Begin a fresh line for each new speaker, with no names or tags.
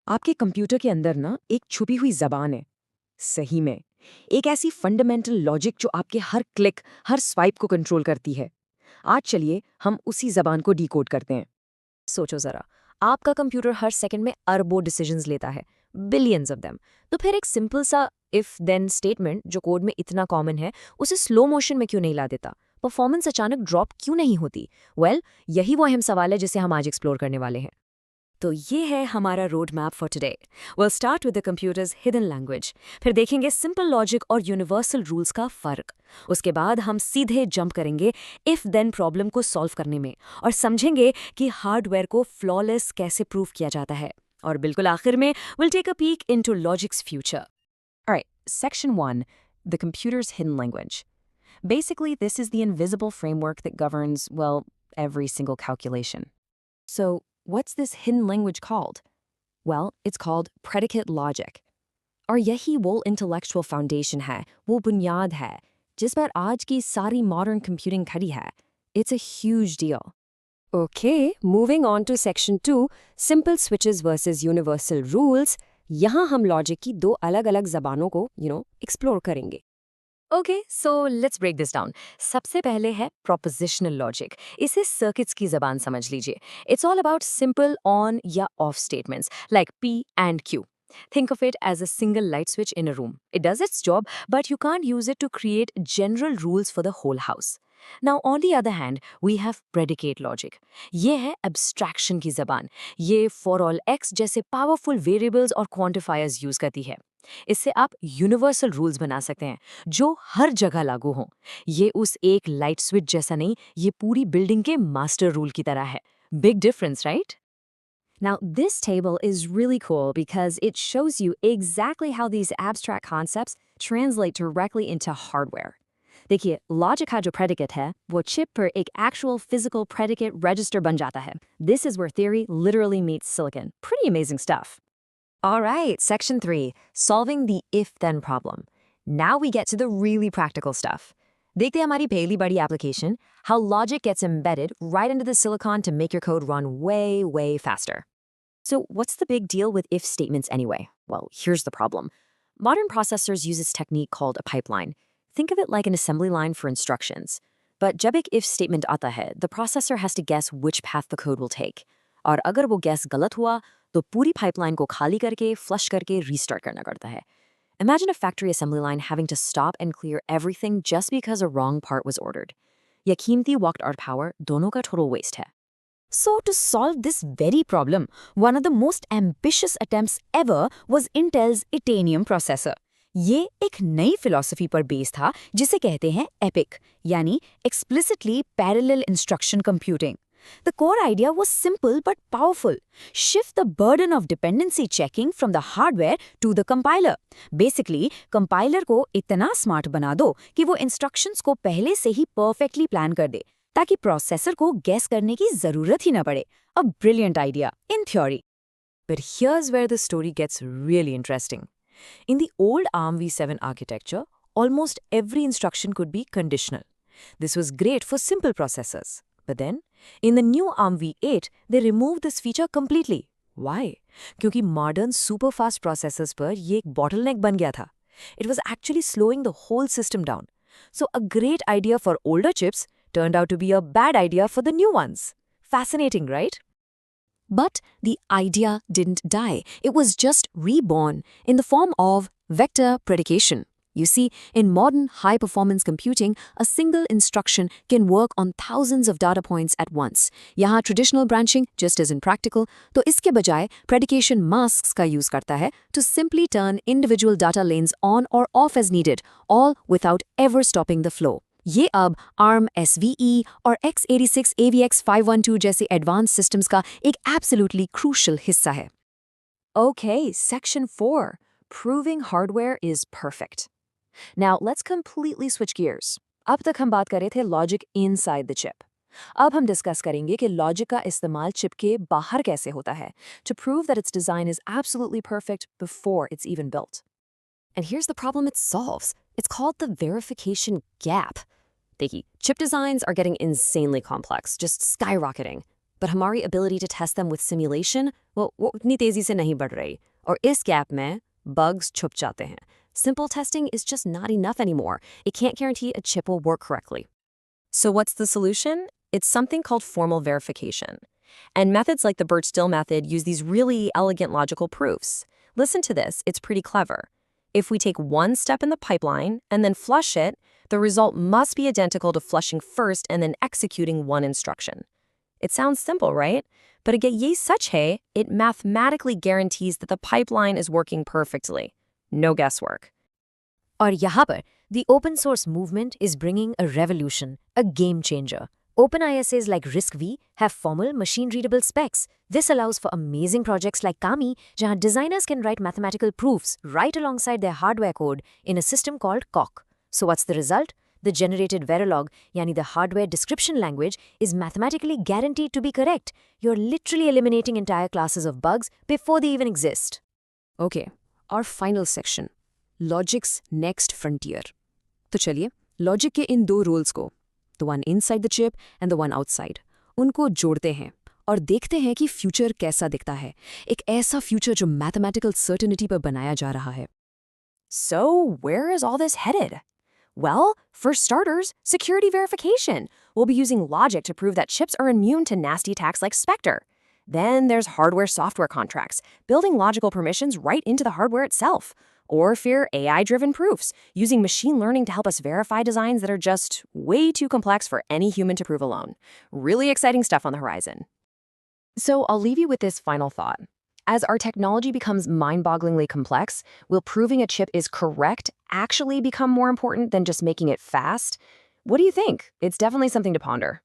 आपके कंप्यूटर के अंदर ना एक छुपी हुई जबान है। सही में, एक ऐसी फंडामेंटल लॉजिक जो आपके हर क्लिक, हर स्वाइप को कंट्रोल करती है। आज चलिए हम उसी जबान को डिकोड करते हैं।
सोचो जरा, आपका कंप्यूटर हर सेकंड में अरबों डिसीजंस लेता है, बिलियंस ऑफ देम। तो फिर एक सिंपल सा इफ देन स्टेटमेंट जो कोड में इतना कॉमन है, उसे स्लो मोशन में क्यों नहीं ला देता? परफॉर्मेंस अचानक ड्रॉप क्यों नहीं होती? यही वो अहम सवाल है जिसे हम आज एक्सप्लोर करने वाले हैं। तो ये है हमारा road map for today. Will start with the computers hidden language, फिर देखेंगे सिंपल लॉजिक और यूनिवर्सल रूल्स का फर्क। उसके बाद हम सीधे जंप करेंगे इफ देन प्रॉब्लम को सॉल्व करने में और समझेंगे कि हार्डवेयर को फ्लॉलेस कैसे प्रूव किया जाता है। और बिल्कुल आखिर में will take a peek into logics future.
Alright, Section 1, the computer's hidden language. Basically, this is the invisible framework that governs, well, every single calculation. So, what's this hidden language called? Well, it's called predicate logic. और यही वो intellectual foundation है, वो बुनियाद है, जिस पर आज की सारी modern computing खड़ी है. It's a huge deal.
Okay, moving on to section 2, simple switches versus universal rules. यहाँ हम लॉजिक की दो अलग-अलग जबानों को, एक्सप्लोर करेंगे।
Okay, so let's break this down. सबसे पहले है propositional logic. इसे circuits की ज़बान समझ लीजिए. It's all about simple on या off statements like P and Q. Think of it as a single light switch in a room. It does its job, but you can't use it to create general rules for the whole house. Now, on the other hand, we have predicate logic. ये है abstraction की ज़बान. ये for all x जैसे powerful variables और quantifiers use करती है. इससे आप यूनिवर्सल रूल्स बना सकते हैं जो हर जगह लागू हों। ये उस एक लाइट स्विच जैसा नहीं, ये पूरी बिल्डिंग के मास्टर रूल की तरह है। Big difference, right?
Now, this table is really cool because it shows you exactly how these abstract concepts translate directly into hardware. देखिए, लॉजिक का जो predicate है, वो चिप पर एक actual physical predicate register बन जाता है. This is where theory literally meets silicon. Pretty amazing stuff. All right, section 3, solving the if-then problem. Now we get to the really practical stuff. देखते हैं हमारी पहली बड़ी application, how logic gets embedded right into the silicon to make your code run way, way faster. So what's the big deal with if statements anyway? Well, here's the problem. Modern processors use this technique called a pipeline. Think of it like an assembly line for instructions. But जब एक if statement आता है, the processor has to guess which path the code will take. और अगर वो guess गलत हुआ, तो पूरी पाइपलाइन को खाली करके, फ्लश करके रीस्टार्ट करना पड़ता है. Imagine a factory assembly line having to stop and clear everything just because a wrong part was ordered. या कीमती वक्त और power दोनों का total waste है. So to solve this very problem, one of the most ambitious attempts ever was Intel's Itanium processor. ये एक नई फिलॉसफी पर बेस था जिसे कहते हैं EPIC, यानी Explicitly Parallel Instruction Computing. The core idea was simple but powerful. Shift the burden of dependency checking from the hardware to the compiler. Basically, compiler को इतना smart बना दो कि वो instructions को पहले से ही perfectly plan कर दे, ताकि processor को guess करने की ज़रूरत ही ना पड़े. A brilliant idea, in theory. But here's where the story gets really interesting. In the old ARM v7 architecture, almost every instruction could be conditional. This was great for simple processors. But then, in the new ARM v8, they removed this feature completely. Why? क्योंकि modern super fast processors पर ये एक bottleneck बन गया था. It was actually slowing the whole system down. So a great idea for older chips turned out to be a bad idea for the new ones. Fascinating, right? But the idea didn't die. It was just reborn in the form of vector predication. You see, in modern high-performance computing, a single instruction can work on thousands of data points at once. यहाँ traditional branching just isn't practical, तो इसके बजाय predication masks का use करता है to simply turn individual data lanes on or off as needed, all without ever stopping the flow. ये अब ARM SVE और x86 AVX512 जैसे advanced systems का एक absolutely crucial हिस्सा है. Okay, section 4. Proving hardware is perfect. Now, let's completely switch gears. अब तक हम बात कर रहे थे logic inside the chip. अब हम डिस्कस करेंगे कि logic का इस्तेमाल चिप के बाहर कैसे होता है to prove that its design is absolutely perfect before it's even built. And here's the problem it solves. It's called the verification gap. देखिए, chip designs are getting insanely complex, just skyrocketing. but हमारी ability to test them with simulation, वो उतनी तेजी से नहीं बढ़ रही. और इस gap में bugs छुप जाते हैं. Simple testing is just not enough anymore. It can't guarantee a chip will work correctly.
So what's the solution? It's something called formal verification. And methods like the Birch-Dill method use these really elegant logical proofs. Listen to this, it's pretty clever. If we take one step in the pipeline and then flush it, the result must be identical to flushing first and then executing one instruction. It sounds simple, right? But again, ye such hai, it mathematically guarantees that the pipeline is working perfectly. No guesswork.
और यहाँ पर the open source movement is bringing a revolution, a game changer. Open ISAs like RISC-V have formal machine-readable specs. This allows for amazing projects like Kami, जहाँ designers can write mathematical proofs right alongside their hardware code in a system called COC. So what's the result? The generated Verilog, yani the hardware description language, is mathematically guaranteed to be correct. You're literally eliminating entire classes of bugs before they even exist.
Okay, our final section. Logic's next frontier. तो चलिए, logic के इन दो roles को, the one inside the chip and the one outside, उनको जोड़ते हैं और देखते हैं कि future कैसा दिखता है. एक ऐसा future जो mathematical certainty पर बनाया जा रहा है.
So, where is all this headed? Well, for starters, security verification. We'll be using logic to prove that chips are immune to nasty attacks like Spectre. Then there's hardware-software contracts, building logical permissions right into the hardware itself. Or fear AI-driven proofs, using machine learning to help us verify designs that are just way too complex for any human to prove alone. Really exciting stuff on the horizon. So I'll leave you with this final thought. As our technology becomes mind-bogglingly complex, will proving a chip is correct actually become more important than just making it fast? What do you think? It's definitely something to ponder.